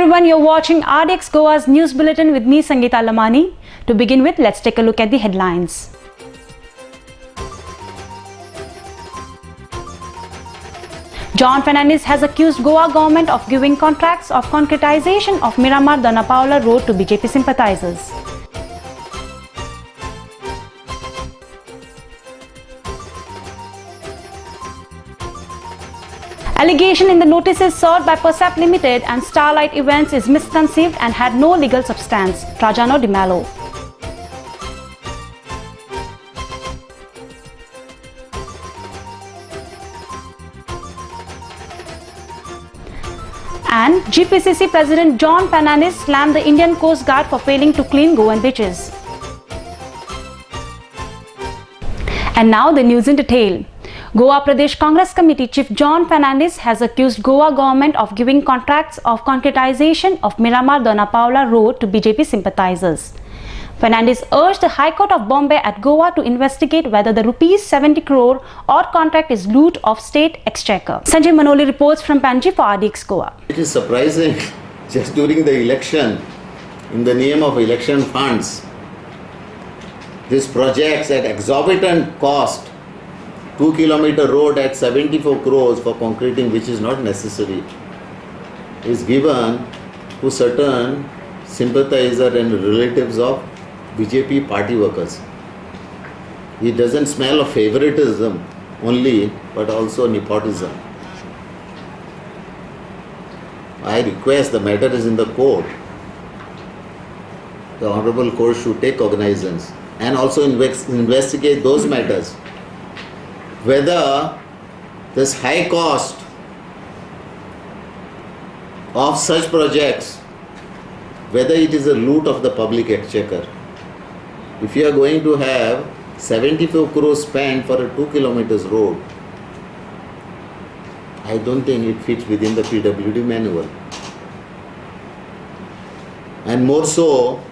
everyone, you're watching RDX Goa's news bulletin with me, Sangeeta Lamani. To begin with, let's take a look at the headlines. John Fernandez has accused Goa government of giving contracts of concretization of Miramar-Dona Paula road to BJP sympathizers. Allegation in the notices served by Percept Limited and Starlight Events is misconceived and had no legal substance. Trajano Di Mello. And GPCC President John Fernandez slammed the Indian Coast Guard for failing to clean Goan beaches. And now the news in detail. Goa Pradesh Congress Committee Chief John Fernandez has accused Goa government of giving contracts of concretization of Miramar-Dona Paula road to BJP sympathizers. Fernandez urged the High Court of Bombay at Goa to investigate whether the rupees 70 crore odd contract is loot of state exchequer. Sanjay Manoli reports from Panji for RDX Goa. It is surprising, just during the election, in the name of election funds, these projects at exorbitant cost, 2-kilometer road at 74 crores for concreting, which is not necessary, is given to certain sympathizers and relatives of BJP party workers. It doesn't smell of favoritism only, but also nepotism. I request, the matter is in the court. The Honorable Court should take cognizance and also investigate those matters. Whether this high cost of such projects, whether it is a loot of the public exchequer. If you are going to have 74 crores spent for a 2 kilometers road, I don't think it fits within the PWD manual. And more so,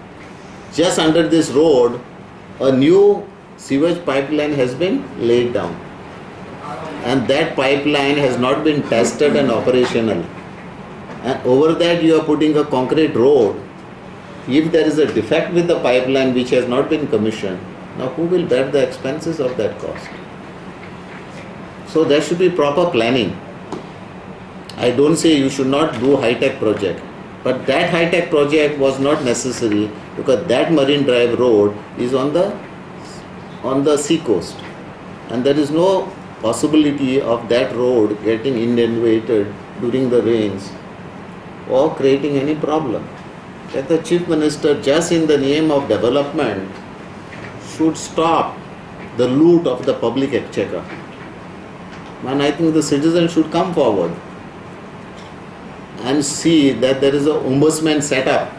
just under this road, a new sewage pipeline has been laid down. And that pipeline has not been tested and operational. And over that you are putting a concrete road. If there is a defect with the pipeline which has not been commissioned, now who will bear the expenses of that cost? So there should be proper planning. I don't say you should not do high-tech project, but that high-tech project was not necessary because that Marine Drive road is on the sea coast, and there is no possibility of that road getting inundated during the rains or creating any problem. That the Chief Minister, just in the name of development, should stop the loot of the public exchequer. And I think the citizens should come forward and see that there is an ombudsman set up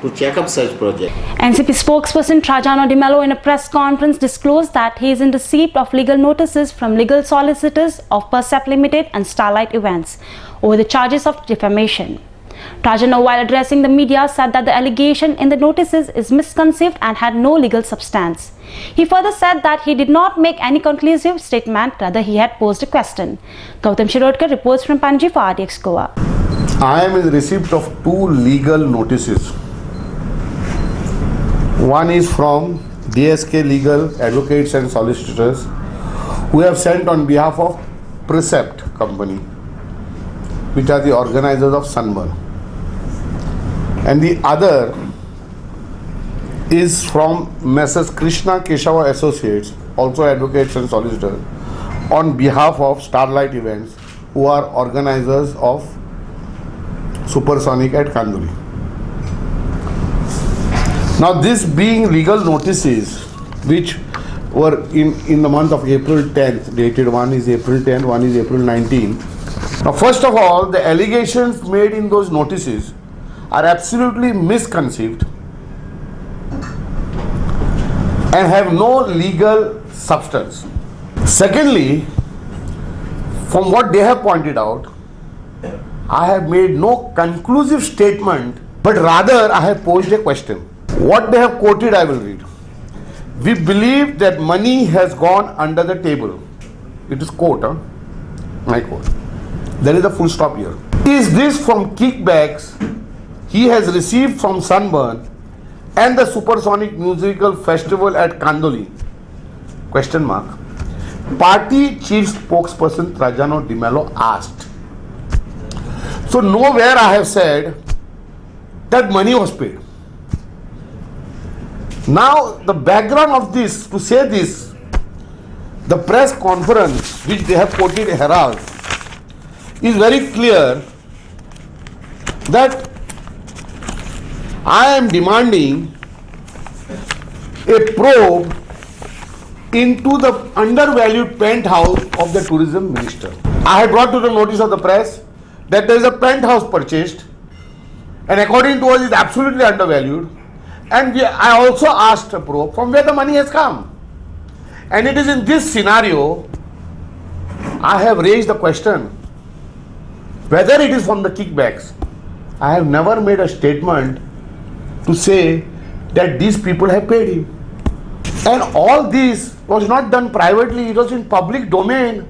to check up such projects. NCP spokesperson Trajano Di Mello in a press conference disclosed that he is in receipt of legal notices from legal solicitors of Percept Limited and Starlight Events over the charges of defamation. Trajano, while addressing the media, said that the allegation in the notices is misconceived and had no legal substance. He further said that he did not make any conclusive statement, rather he had posed a question. Gautam Shirodkar reports from Panji for RDX Goa. I am in receipt of 2 legal notices. One is from DSK Legal Advocates and Solicitors, who have sent on behalf of Percept Company, which are the organizers of Sunburn. And the other is from Messrs. Krishna Keshava Associates, also advocates and solicitors, on behalf of Starlight Events, who are organizers of Supersonic at Kanduri. Now, this being legal notices which were in the month of April 10th, dated, one is April 10th, one is April 19th. Now, first of all, the allegations made in those notices are absolutely misconceived and have no legal substance. Secondly, from what they have pointed out, I have made no conclusive statement, but rather I have posed a question. What they have quoted, I will read. We believe that money has gone under the table. It is quote, my quote. There is a full stop here. Is this from kickbacks he has received from Sunburn and the Supersonic Musical Festival at Kandoli? Question mark. Party chief spokesperson Trajano Di Mello asked. So nowhere I have said that money was paid. Now the background of this, to say this, the press conference which they have quoted Herald is very clear that I am demanding a probe into the undervalued penthouse of the tourism minister. I have brought to the notice of the press that there is a penthouse purchased, and according to us is absolutely undervalued, and I also asked a probe from where the money has come. And it is in this scenario I have raised the question whether it is from the kickbacks. I have never made a statement to say that these people have paid him. And all this was not done privately, it was in public domain.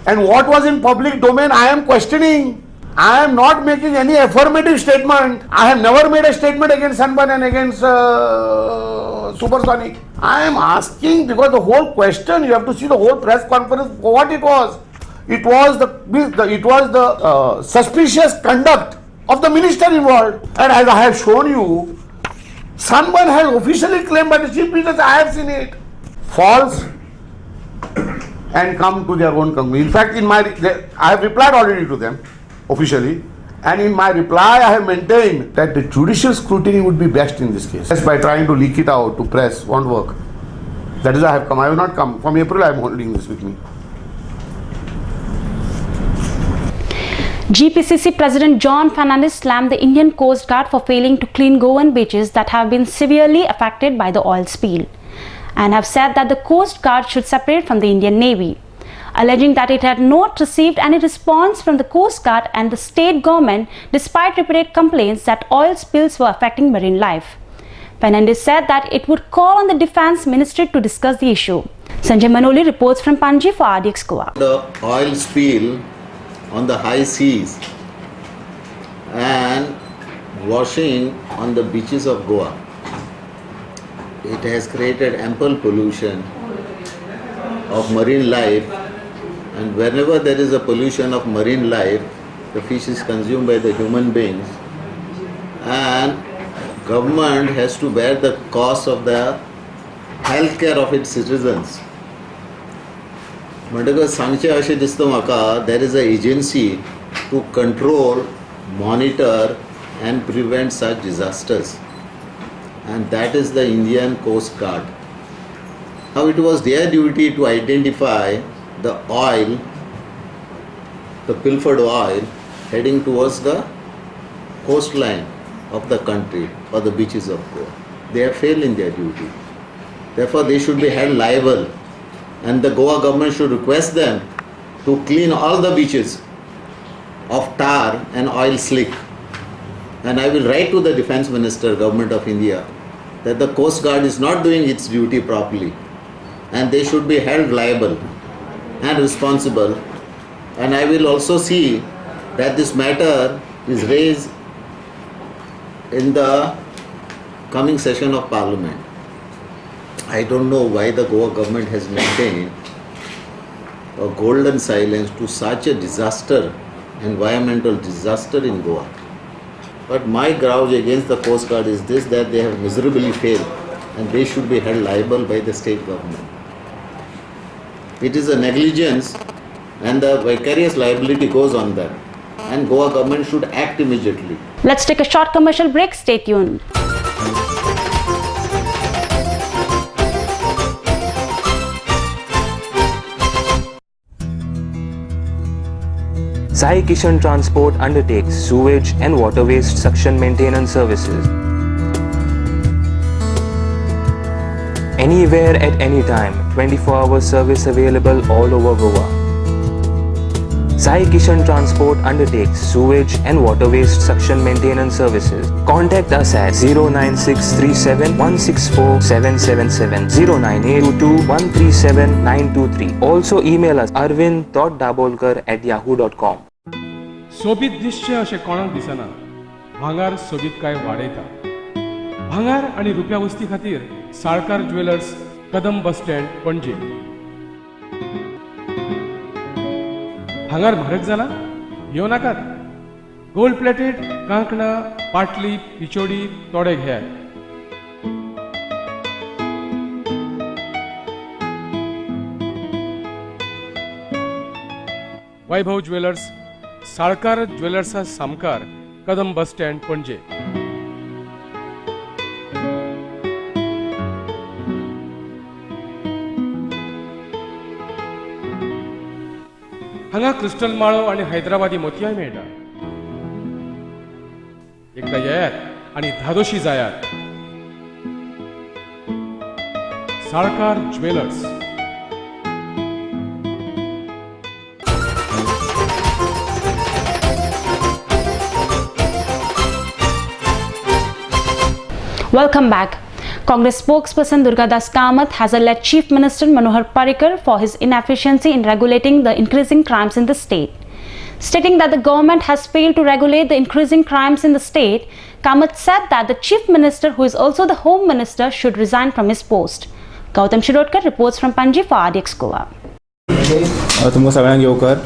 And what was in public domain, I am questioning. I am not making any affirmative statement. I have never made a statement against Sunburn and against Supersonic. I am asking because the whole question, you have to see the whole press conference for what it was. It was the suspicious conduct of the minister involved. And as I have shown you, Sunburn has officially claimed by the chief minister, I have seen it. False and come to their own conclusion. In fact, I have replied already to them officially, and in my reply I have maintained that the judicial scrutiny would be best in this case. Just by trying to leak it out to press won't work. That is, I have come. I have not come. From April I am holding this with me. GPCC President John Fernandez slammed the Indian Coast Guard for failing to clean Goan beaches that have been severely affected by the oil spill, and have said that the Coast Guard should separate from the Indian Navy, alleging that it had not received any response from the Coast Guard and the state government despite repeated complaints that oil spills were affecting marine life. Fernandez said that it would call on the Defence Ministry to discuss the issue. Sanjay Manoli reports from Panji for RDX Goa. The oil spill on the high seas and washing on the beaches of Goa. It has created ample pollution of marine life, and whenever there is a pollution of marine life, the fish is consumed by the human beings, and government has to bear the cost of the healthcare of its citizens. म्हणटकच सांगचे अशें दिसता म्हाका, there is an agency to control, monitor and prevent such disasters, and that is the Indian Coast Guard. Now it was their duty to identify the oil, the pilfered oil heading towards the coastline of the country or the beaches of Goa. They have failed in their duty. Therefore they should be held liable, and the Goa government should request them to clean all the beaches of tar and oil slick. And I will write to the Defence Minister, Government of India, that the Coast Guard is not doing its duty properly, and they should be held liable and responsible. And I will also see that this matter is raised in the coming session of Parliament. I don't know why the Goa government has maintained a golden silence to such a disaster, environmental disaster in Goa. But my grouch against the Coast Guard is this, that they have miserably failed, and they should be held liable by the state government. It is a negligence, and the vicarious liability goes on them, and Goa government should act immediately. Let's take a short commercial break. Stay tuned. Sai Kishan Transport undertakes sewage and water waste suction maintenance services. Anywhere at any time, 24-hour service available all over Goa. Sai Kishan Transport undertakes sewage and water waste suction maintenance services. Contact us at 09637 164 777 09822 137 923. Also email us arvind.dabolkar@yahoo.com. सोबीत दिसचें अशें कोणाक दिसना, भांगार सोबीतकाय वाडयता. भांगार आनी रुप्या वस्ती खातीर साळकार ज्वेलर्स, कदम बस स्टँड, पणजे. भांगार म्हारग जाला? येवं नाकात. गोल्ड प्लेटेड कांकणां, पाटली, पिचोडी तोडे घेयात. वैभव ज्वेलर्स, साळकार ज्वेलर्सा सामकार, कदम बस स्टँड, पणजे. हांगा क्रिस्टल माळो आणि हैदराबादी मोतयाय मेळटा. एकदा येयात आणि धादोशी जायात. Salkar jewellers. Welcome back. Congress spokesperson Durgadas Kamath has alleged Chief Minister Manohar Parrikar for his inefficiency in regulating the increasing crimes in the state. Stating that the government has failed to regulate the increasing crimes in the state, Kamath said that the Chief Minister, who is also the Home Minister, should resign from his post. Gautam Shirodkar reports from Panji for RDX Goa. तुमकां सगळ्यांक येवकार.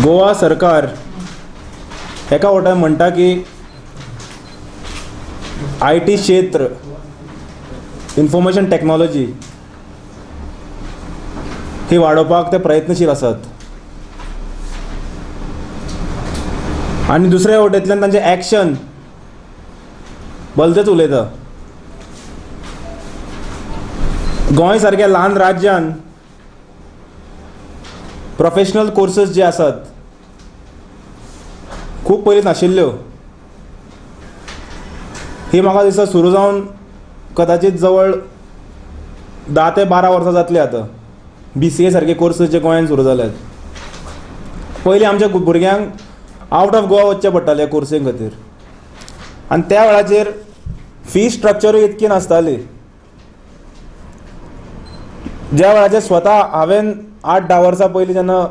गोवा सरकार एका वटान म्हणटा की IT क्षेत्र, information technology ही वाडोवपाक ते प्रयत्नशील आसात. आनी दुसऱ्या वटेंतल्यान तांचे एक्शन भलतेच उलयता. गोंय सारक्या ल्हान राज्यान प्रोफेशनल कोर्सेस जे आसात खूब पयलीं नाशिल्ल्यो. ही म्हाका दिसता सुरू जावन कदाचित जवळ 10 ते 12 वर्सां जातली आतां. BCA सारके कोर्सेस जे गोंयांत सुरू जाल्यात. पयलीं आमच्या भुरग्यांक आवट ऑफ गोवा वचचें पडटालें कोर्से खातीर. आनी त्या वेळाचेर फी स्ट्रक्चरूय इतकी नासताली. ज्या वेळाचेर स्वता हांवें 8-10 वर्सां पयलीं जेन्ना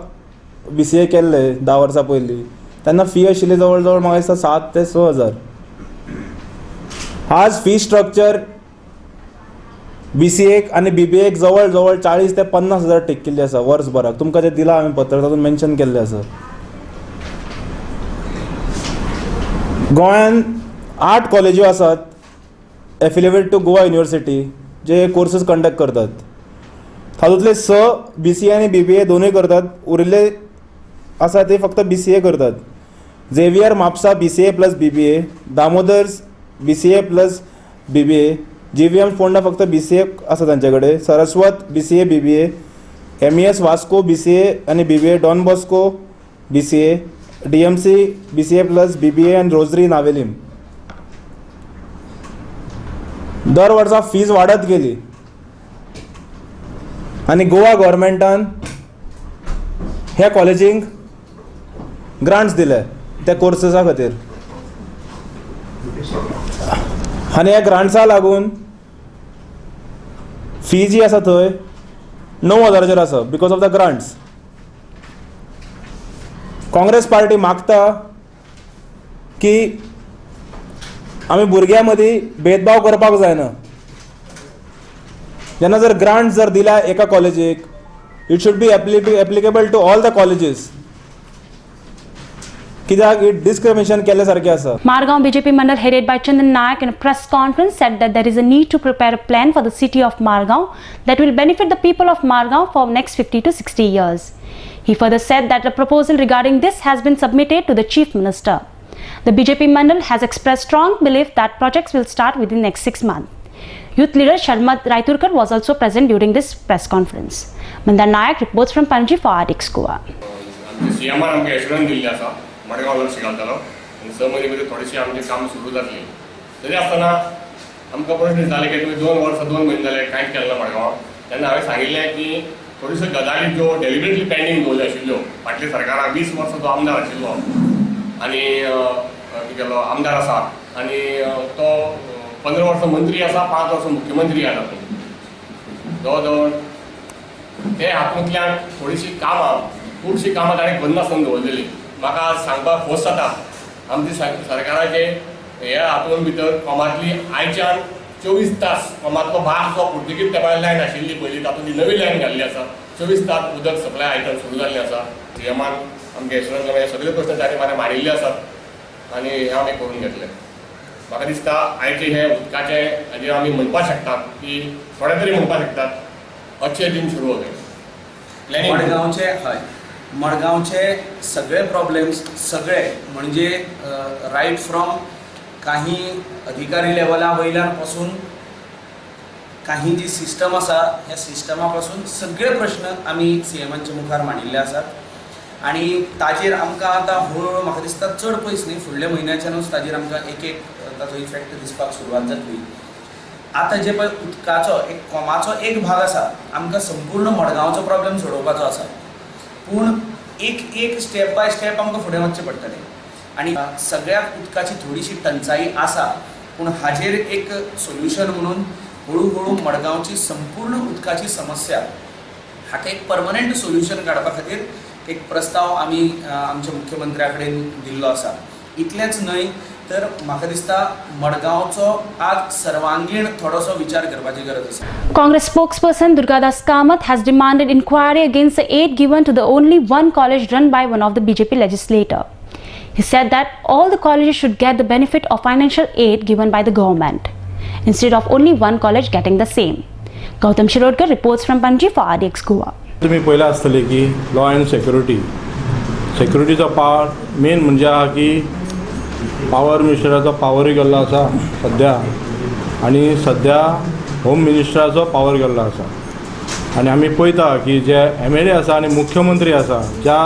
BCA केल्लें, 10 वर्सां पयलीं, तेन्ना फी आशिल्ली जवळ जवळ म्हाका दिसता 7 ते 6 हजार. आज फी स्ट्रक्चर BCA आनी BBA जवळ जवळ 40 ते 50 हजार टिकिल्ली आसा वर्सभराक. तुमकां जें दिलां हांवें पत्र तातूंत मेन्शन केल्लें आसा. गोंयांत 8 कॉलेज्यो आसात एफिलिएटेड टू गोवा युनिवर्सिटी जे कोर्सेस कंडक्ट करतात. तातूंतले 6 BCA आनी BBA दोनूय करतात. उरिल्ले आसा ते फक्त BCA करतात. Xavier Mapusa BCA plus BBA, Damodar's BCA plus BBA, GVM Ponda फक्त BCA आसा तांचे कडेन, Saraswat BCA BBA, MES Vasco BCA आनी BBA, Don Bosco BCA, DMC BCA plus BBA आनी रोजरी नावेलीम. दर वर्सा फीज वाडत गेली आनी गोवा गव्हर्मेंटान ह्या कॉलेजींक ग्रांट्स दिले त्या कोर्सेसा खातीर. आनी ह्या ग्रांट्सा लागून फी जी आसा थंय 9,000 आसा because of the grants. Congress party मागता की आमी भुरग्यां मदीं भेदभाव करपाक जायना. जेन्ना जर ग्रांट्स जर दिल्या एका कॉलेजीक, it should be applicable to all the colleges. कित्याक डिस्क्रिमिनेशन केले सारखे आसा. Margaon BJP Mandal headed by Chandan Nayak in a press conference said that there is a need to prepare a plan for the city of Margaon that will benefit the people of Margaon for next 50 to 60 years. He further said that a proposal regarding this has been submitted to the Chief Minister. The BJP Mandal has expressed strong belief that projects will start within the next 6 months. Youth leader Sharmat Raiturkar was also present during this press conference. Mandal Nayak reports from Panji for RDX Goa. CMR आमकां assurance Delhi आसा मडगांव लक्ष घालतलो आनी 6 म्हयने भितर थोडीशी आमचें काम सुरू जातली. तरी आसतना आमकां प्रश्न जाले की तुमी 2 वर्सां 2 म्हयने जाले कांयच केलें ना मडगांव. तेन्ना हांवें सांगिल्लें की थोड्योश्यो गजाली ज्यो डेलिबरेटली पेंडींग दवरल्यो आशिल्ल्यो. फाटल्या सरकाराक 20 वर्सां तो आमदार आशिल्लो आनी केलो आमदार आसा आनी तो 15 वर्सां मंत्री आसा, 5 वर्सां मुख्यमंत्री आसा. जवळ जवळ ते हातूंतल्यान थोडीशीं कामां खुबशीं कामां ताणें करनासतना दवरलेलीं. म्हाका सांगपाक खोस जाता आमचे सरकाराचे हे हातून भितर कोमातली आयच्यान 24 तास कोमातलो भाग जो पुर्तुगीज तेंपार लायन आशिल्ली पयलीं तातूंत ती नवी लायन घाल्ली आसा 24 तास उदक सप्लाय आयटम सुरू जाल्लें आसा सीएमान आमगे यशवंत सगळे प्रश्न ताणें मारिल्ले आसात आनी हे आमी करून घेतले म्हाका दिसता आयचे हे उदकाचे हाजेर आमी म्हणपाक शकतात की थोडे तरी म्हणपाक शकतात अच्छे दिन सुरू होते मडगांवचे सगळे प्रॉब्लेम्स सगळे म्हणजे रायट फ्रॉम काही अधिकारी लेवला वयल्यान पासून काही जी सिस्टम आसा ह्या सिस्टमा पासून सगळे प्रश्न आमी सीएमांच्या मुखार मांडिल्ले आसात आणि ताजेर आमकां आतां हळूहळू म्हाका दिसता चड पयस न्ही फुडल्या म्हयन्याच्यानूच ताजेर आमकां एक ताचो इफेक्ट दिसपाक सुरवात जातली आतां जे पळय उदकाचो एक कोमाचो एक भाग आसा आमकां संपूर्ण मडगांवचो प्रॉब्लेम सोडोवपाचो आसा पूण एक स्टेप बाय स्टेप आमकां फुडें वचचें पडटलें आणि सगळ्याक उदकाची थोडीशी टंचाई आसा पूण हाजेर एक सोल्युशन म्हणून हळूहळू मडगांवची संपूर्ण उदकाची समस्या हाका एक परमनंट सोल्युशन काडपा खातीर एक प्रस्ताव आमी आमच्या मुख्यमंत्र्या कडेन दिल्लो आसा इतलेंच न्हय तर म्हाका दिसता मडगांवचो आज सर्वांगीण थोडोसो विचार करपाची गरज आसा Congress spokesperson Durgadas Kamath has demanded inquiry against the aid given to the only one college run by one of the BJP legislator. He said that all the colleges should get the benefit of financial aid given by the government, instead of only one college getting the same. Gautam Shirodkar reports from Panji for RDX Goa. तुम्ही पयला आसतले की law and सेक्युरिटीचो power main म्हणजे हा की power मिनिस्टराचो पावरूय गेल्लो आसा सद्या आनी सद्या होम मिनिस्टराचो पावर गेल्लो आसा आनी आमी पळयता की जे MLA आसा आनी मुख्यमंत्री आसा ज्या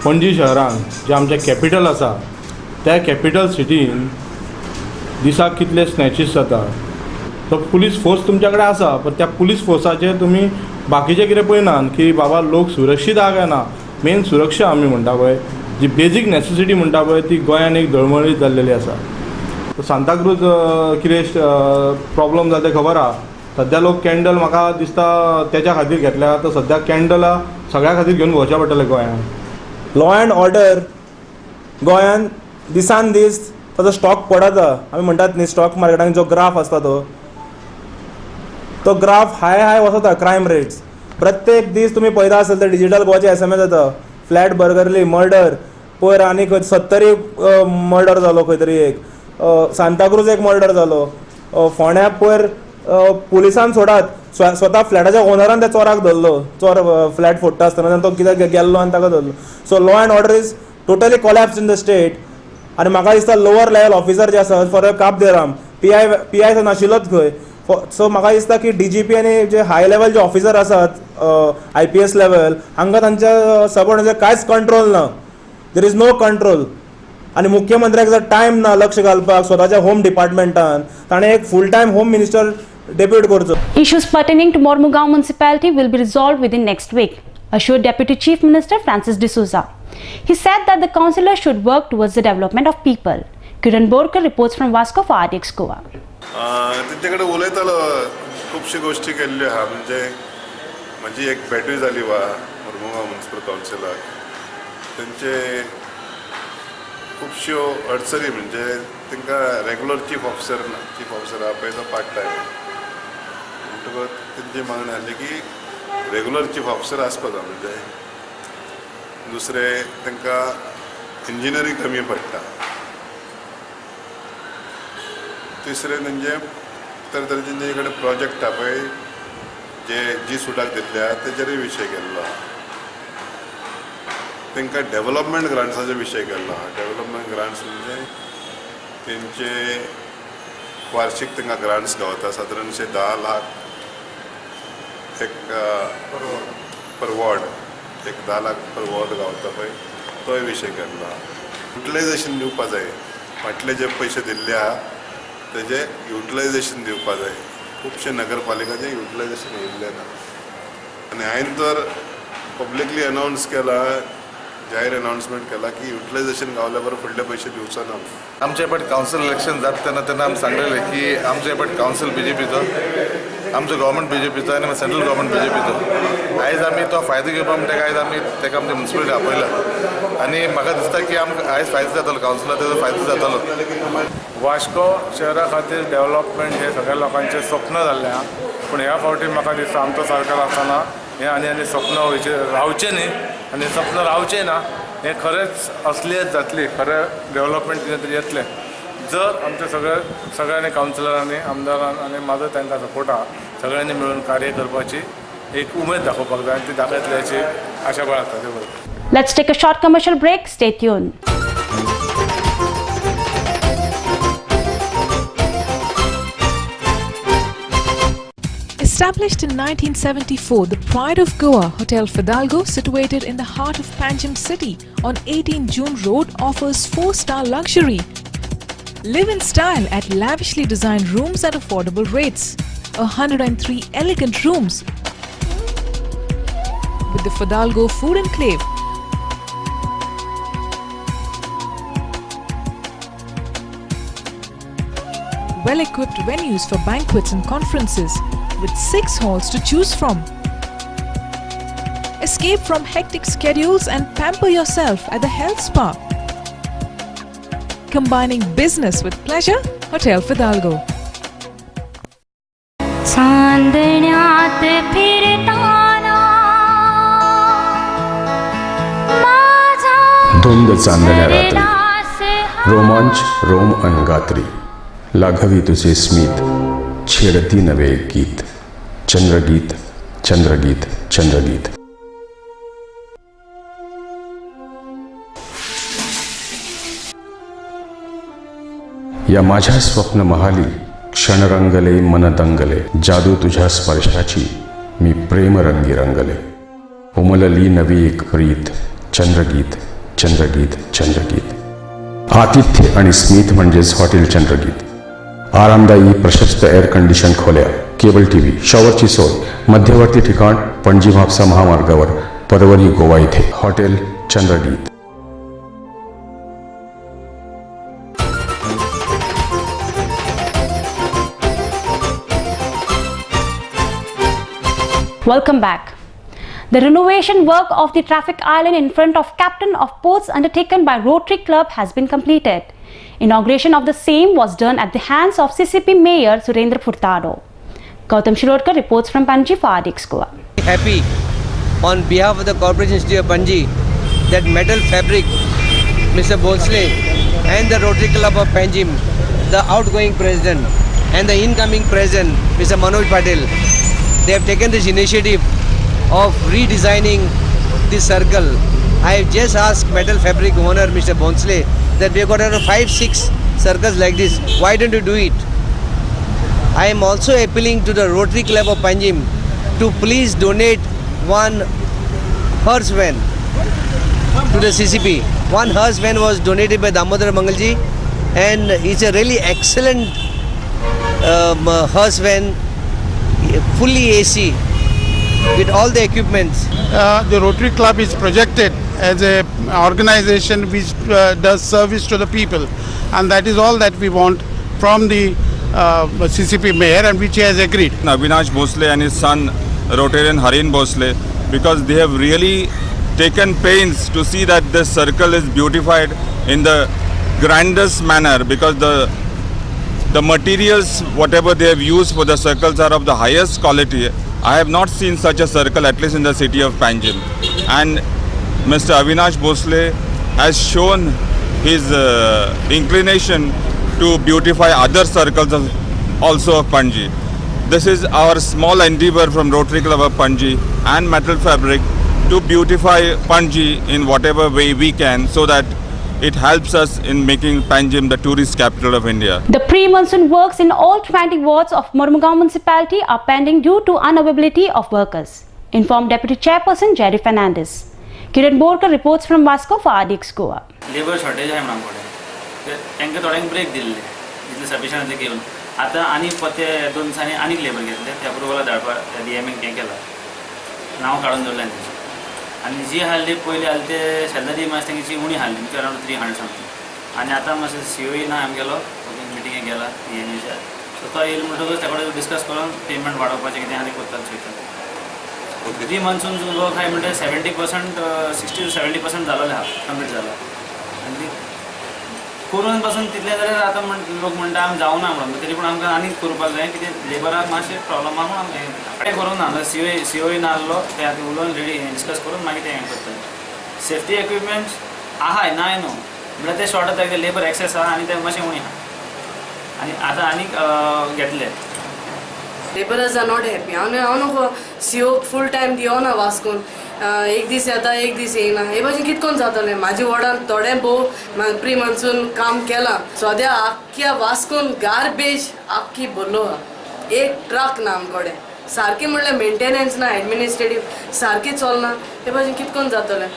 पणजी शहरान जे आमचे कॅपिटल आसा त्या कॅपिटल सिटीन दिसाक कितले स्नॅचीस जाता तो पुलीस फोर्स तुमच्या कडेन आसा पण त्या पुलीस फोर्साचेर तुमी बाकीचे कितें पळयनात की बाबा लोक सुरक्षीत आहा काय ना मेन सुरक्षा आमी म्हणटा पळय जी बेजीक नेसेसिटी म्हणटा पळय ती गोंयान एक दळमळीत जाल्लेली आसा सांताक्रूज कितें प्रॉब्लम जाता तें खबर आहा सद्या लोक कॅन्डल म्हाका दिसता तेच्या खातीर घेतल्या तर सद्या कॅन्डलां सगळ्या खातीर घेवन भोंवचें पडटलें गोंयान लॉ अँड ऑर्डर गोंयान दिसान दीस ताचो स्टॉक पडता आमी म्हणटात न्ही स्टॉक मार्केटान जो ग्राफ आसता तो ग्राफ हाय वचता क्रायम रेट्स प्रत्येक दीस तुमी पळयता आसतले ते डिजिटल गोवाचे SMS येता फ्लॅट बर्गरली मर्डर पयर आनी 70 मर्डर जालो खंय तरी एक सांताक्रूज एक मर्डर जालो फोंड्या पयर पुलिसान सोडात स्वता फ्लॅटाच्या ओनरान त्या चोराक धरलो चोर फ्लॅट फोडटा आसतना तो कित्याक गेल्लो आनी ताका धरलो so law and order is totally collapse in the state आनी म्हाका दिसता लोवर लेवल ऑफिसर जे आसात for cup they Ram PI नाशिल्लोच खंय सो म्हाका दिसता की DGP आनी जे हाय लेवल जे ऑफिसर आसात IPS लेवल हांगा तांच्या सबऑर्डिनेट कांयच कंट्रोल ना देर इज नो कंट्रोल आनी मुख्यमंत्र्याक जर टायम ना लक्ष घालपाक स्वताच्या होम डिपार्टमेंटान ताणें एक full time home minister depute करचो Issues pertaining to Mormugao municipality will be resolved within next week, assured Deputy Chief Minister Francis D'Souza. He said that the councillors should work towards the development of people. Kiran Borkar reports from Vasco for RDX Goa. त्यांच्याकडे उलयतालो खुबशी गोष्टी केल्ल्यो आहा म्हणजे म्हजी एक भेटूय जाली मोर्मुगांव म्युनिसिपल कावन्सिलाक तेंचे खुबश्यो अडचणी म्हणजे तांकां रेग्युलर चीफ ऑफिसर आहा पळय तो पार्ट टायम म्हणटकच तेंची मागणी आसली की रेग्युलर चीफ ऑफिसर आसपाचो म्हणजे दुसरे तांकां इंजिनियरींग कमी पडटा तिसरे म्हणजे तरेतरेचे जे कडेन प्रोजेक्ट आहा पळय जी सुटाक दिल्ल्या तेजेरूय विशय केल्लो तांकां डेव्हलपमेंट ग्रांट्साचो विशय केल्लो आहा डेव्हलपमेंट ग्रांट्स म्हणजे तेंचे वार्षिक तांकां ग्रांट्स गावता सादारणशे 10 लाख एक पर वॉर्ड एक 10 लाख पर वॉर्ड गावता पळय तोय विशय केल्लो आहा युटिलायजेशन दिवपा जाय फाटले जे पयशे दिल्ले आहा तेजे युटिलायजेशन दिवपा जाय खुबशे नगरपालिकाचे युटिलायजेशन येयल्लें ना आनी हांवें तर पब्लिकली अनावन्स केला जाहीर अनाउन्समेंट केला की युटिलायजेशन गावल्या बरोबर फुडले पयशे दिवचो ना आमचे फाट कावन्सिल इलेक्शन जाता तेन्ना आमी सांगलेलें की आमचे फाट कावन्सिल BJPचो आमचो गव्हर्मेंट BJPचो आनी सेंट्रल गव्हर्मेंट BJPचो आयज आमी तो फायदो घेवपा म्हणटा आयज आमी ताका आमच्या म्युन्सिपालिटी आपयला आनी म्हाका दिसता की आमकां आयज फायदो जातलो कावन्सिलर तेजो फायदो जातलो. वास्को शहरा खातीर डेव्हलपमेंट हे सगळ्या लोकांचें स्वप्न जाल्लें आहा, पूण ह्या फावटी म्हाका दिसता आमचो सरकार आसतना हें आनी स्वप्न रावचें न्ही आनी स्वप्न रावचें ना, हें खरेंच असलियत जातली, खरें डेव्हलपमेंट कितें तरी येतलें जर आमच्या सगळ्यांनी कावन्सिलरांनी आमदारान आनी म्हाजो तांकां सपोर्ट आहा सगळ्यांनी मेळून कार्य करपाची एक उमेद दाखोवपाक जाय आनी ती दाखयतली हाची आशा बाळगता. Let's take a short commercial break. Stay tuned. Established in 1974, the Pride of Goa, Hotel Fidalgo, situated in the heart of Panjim city on 18 June Road, offers 4-star luxury. Live in style at lavishly designed rooms at affordable rates. 103 elegant rooms with the Fidalgo Food Enclave. Well-equipped venues for banquets and conferences with 6 halls to choose from. Escape from hectic schedules and pamper yourself at the health spa. Combining business with pleasure, Hotel Fidalgo. चांदण्यात फिरताना धुंद चांदण्या रात्री रोमांच रोम अनगात्री लाघवी तुझे स्मित छेडती नवे गीत चंद्रगीत चंद्रगीत चंद्रगीत. या माझ्या स्वप्न महाली क्षणरंगले मन दंगले जादू तुझ्या स्पर्शाची मी प्रेम रंगी रंगले उमलली नवी एक प्रीत चंद्रगीत चंद्रगीत चंद्रगीत. आतिथ्य आणि स्मित म्हणजेच हॉटेल चंद्रगीत. आरामदायी प्रशस्त एअर कंडिशन खोल्या, केबल टीव्ही, शॉवरची सोय, मध्यवर्ती ठिकाण पणजी म्हापसा महामार्गावर परवरी गोवा इथे hotel Chandrageet. Welcome back. The renovation work of the traffic island in front of Captain of Ports undertaken by Rotary Club has been completed. Inauguration of the same was done at the hands of CCP Mayor Surendra Furtado. Gautam Shirodkar reports from Panji for RDX Goa. Happy on behalf of the Corporation City of Panji that Metal Fabric, Mr. Bhonsle and the Rotary Club of Panjim, the outgoing president and the incoming president, Mr. Manoj Patel, they have taken this initiative of redesigning this circle. I have just asked Metal Fabric owner Mr. Bhonsle that we have got around 5-6 circles like this. Why don't you do it? I am also appealing to the Rotary Club of Panjim to please donate one hearse van to the CCP. One hearse van was donated by Damodar Mangalji and it's a really excellent hearse van, fully AC with all the equipments. The Rotary Club is projected as an organization which does service to the people, and that is all that we want from the CCP mayor, and which he has agreed. Avinash Bhonsle and his son Rotarian Harin Bhonsle, because they have really taken pains to see that this circle is beautified in the grandest manner, because the materials whatever they have used for the circles are of the highest quality. I have not seen such a circle, at least in the city of Panjim, and Mr. Avinash Bhonsle has shown his inclination to beautify other circles also of Panji. This is our small endeavor from Rotary Club of Panji and Metal Fabric to beautify Panji in whatever way we can, so that it helps us in making Panjim the tourist capital of India. The pre-monsoon works in all 20 wards of Mormugaon municipality are pending due to unavailability of workers, informed Deputy Chairperson Jerry Fernandez. Kiran Borkar reports from Vasco for RDX Goa. Labor shortage आहे आमच्याकडे, त्यांना थोड्यांक break दिले जितले sufficient ते घेऊन आता आणि पते 2 दिसांनी आणि लेबर घेतले त्या अप्रुवला धाडपा डीएमएन हें केला नाव काढून दवरलें आणि जी हाडली पयलीं हाडली ते सॅलरी मातशी तेंची उणी हाडली अरावंड 300 समथींग आणि आता मातशें सीओई ना आमी गेलो मिटिंगेक गेला सो तो येयलो म्हणटकच त्या कडेन डिस्कस करून पेमेंट वाडोवपाचें कितें आनी करपाक चिंतता प्री मान्सून वर्क हाय म्हणजे 70% 60 to 70% जालेले आहा कंप्लीट जाला आनी ती करून पासून तितले जाल्यार आतां लोक म्हणटा आमी जावना म्हणून तरी पूण आमकां आनीक करपाक जाय कितें लेबराक मातशें प्रॉब्लम आहा म्हणून आमकां हें करूंक ना सीओय नासलो ते आतां उलोवन रेडी डिस्कस करून मागीर तें हें करतले सेफ्टी इक्विपमेंट्स आहाय नाय न्हू म्हणल्यार ते शॉर्ट जाता लेबर एक्सेस आहा आनी ते मातशें उणी आहा आनी आतां आनीक घेतले लेबरर्स आर नॉट हॅपी हांव नको सीओ फूल टायम दिवना वास्कून एक दीस येता एक दीस येयना हे भाशेन कितकोन जातलें म्हाज्या वॉर्डान थोडें भोव प्री मान्सून काम केलां सद्या आख्ख्या वास्कून गार्बेज आख्खी भरलो आहा एक ट्रक ना आमकोडे सारकी म्हणल्यार मेंटेनन्स ना एडमिनिस्ट्रेटीव सारकी चलना हे भाशेन कितकोन जातलें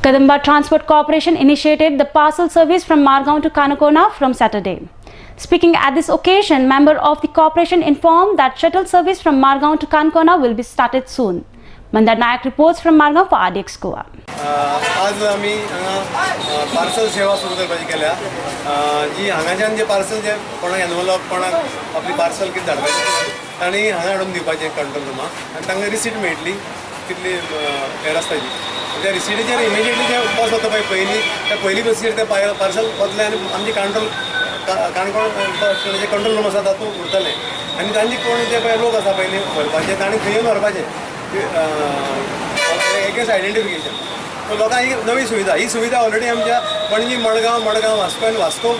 Kadamba Transport Corporation initiated the parcel service from Margaon to Kanakona from Saturday. Speaking at this occasion, member of the corporation informed that shuttle service from Margaon to Kanakona will be started soon. Mandar Nayak reports from Margaon for RDX Goa. आज आमी parcel सेवा सुरू करपाची केल्या जी हांगाच्यान जे parcel जे कोणाक envelope कोणाक आपली पार्सल कितें धाडपाची तांणी हांगा हाडून दिवपाचें कंट्रोल रुमाक आनी तांकां रिसीट मेळटली कितली हेर आसता ती त्या रिसीटीचेर इमिजिएटली जे बस वता पळय पयलीं त्या पयली बसीचेर ते पार्सल वतले आनी आमची काणकोण जे कंट्रोल रूम आसा तातूंत उरतले आनी तांचे कोण जे पळय लोक आसा पयलीं व्हरपाचे तांणी खंय व्हरपाचें एकेच आयडेंटिफिकेशन लोकांक ही नवी सुविधा ही सुविधा ऑलरेडी आमच्या पणजी मडगांव वास्को आनी वास्को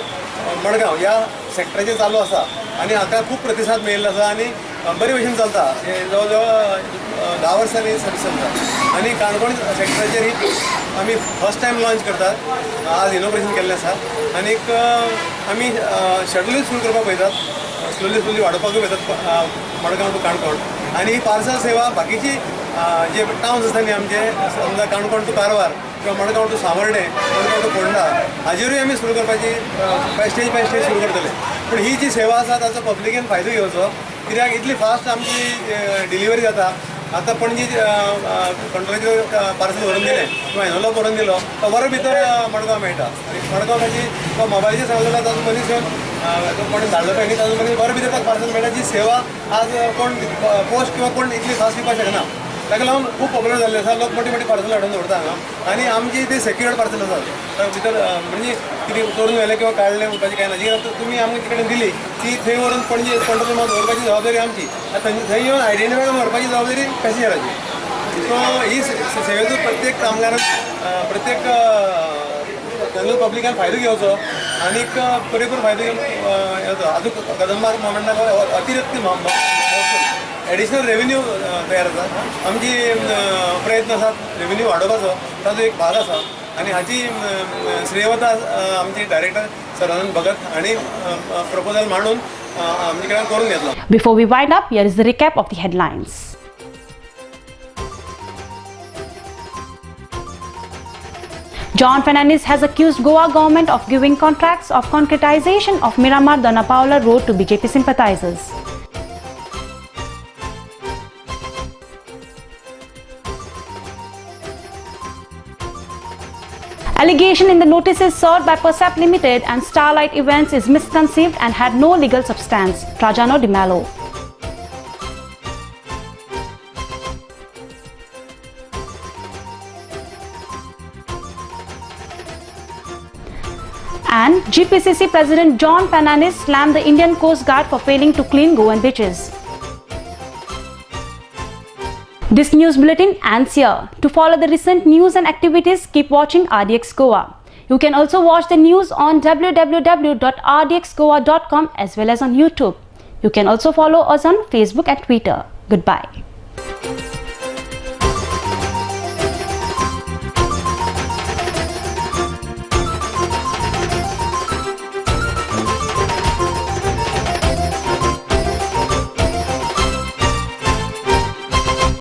मडगांव ह्या सेक्टराचेर चालू आसा आनी हाका खूब प्रतिसाद मेळिल्लो आसा आनी बरे भशेन चलता जवळ जवळ 10 वर्सांनी सर्वीस चलता आनी काणकोण सेक्टराचेर ही आमी फर्स्ट टायम लॉन्च करतात आज इनोग्रेशन केल्लें आसा आनीक आमी शटलूय सुरू करपाक पळयतात स्लोली वाडोवपाकूय पळयतात मडगांव टू काणकोण आनी ही पार्सल सेवा बाकीची जे टाउन्स आसा न्ही आमचे समजा काणकोण टू कारवार किंवा मडगांव टू सावर्डे मडगांव टू फोंडा हाजेरूय आमी सुरू करपाची स्टेज बाय स्टेज सुरू करतले पूण ही जी सेवा आसा ताचो पब्लिकेन फायदो घेवचो कित्याक इतली फास्ट आमची डिलिव्हरी जाता आतां पणजी कंट्रोलाचेर पार्सल व्हरून दिलें किंवा एनवलप व्हरून दिलो तो वरा भितर मडगांव मेळटा मडगांव ताची मोबायलाचेर सांगलें जाल्यार ताचो मनीस येवन कोणी धाडलो पळय न्ही ताचो मनीस वरा भितर ताका पार्सल मेळटा जी सेवा आज कोण पोस्ट किंवा कोण इतली फास्ट दिवपाक शकना ताका लागून खूब पॉप्युलर जाल्लें आसा लोक मोठी पार्सल हाडून दवरता हांगा आनी आमची ते सेक्युर्ड पार्सल आसात भितर म्हणजे कितें चोरून व्हेलें किंवा काडलें म्हणपाचें कांय ना जी तुमी आमकां कितें दिली ती थंय व्हरून पणजी कंट्रोल रूमांत दवरपाची जबाबदारी आमची थंय येवन आयडेंटिफाय करून व्हरपाची जबाबदारी पॅसेंजराची सो ही सेवेचो प्रत्येक कामगारान प्रत्येक जनरल पब्लिकान फायदो घेवचो आनीक पुरेपूर फायदो घेवचो आजून कदंबा मोमेंटाक अतिरिक्त एडिशनल रेव्हेन्यू तयार आसा आमची प्रयत्न आसात रेव्हेन्यू वाडोवपाचो ताचो एक भाग आसा आनी हाची श्रेय वता आमची डायरेक्टर सदानंद भगत हांणी प्रपोजल मांडून आमचे कडल्यान करून घेतलो. Before we wind up, here is the recap of the headlines. John Fernandez has accused Goa government of giving contracts of concretization of Miramar Dona Paula Road to BJP sympathizers. Allegation in the notices served by Persep Limited and Starlight Events is misconceived and had no legal substance. Trajano Di Mello. And GPCC President John Fernandez slammed the Indian Coast Guard for failing to clean Goan beaches. This news bulletin ends here. To follow the recent news and activities, keep watching RDX Goa. You can also watch the news on www.rdxgoa.com as well as on YouTube. You can also follow us on Facebook and Twitter. Goodbye.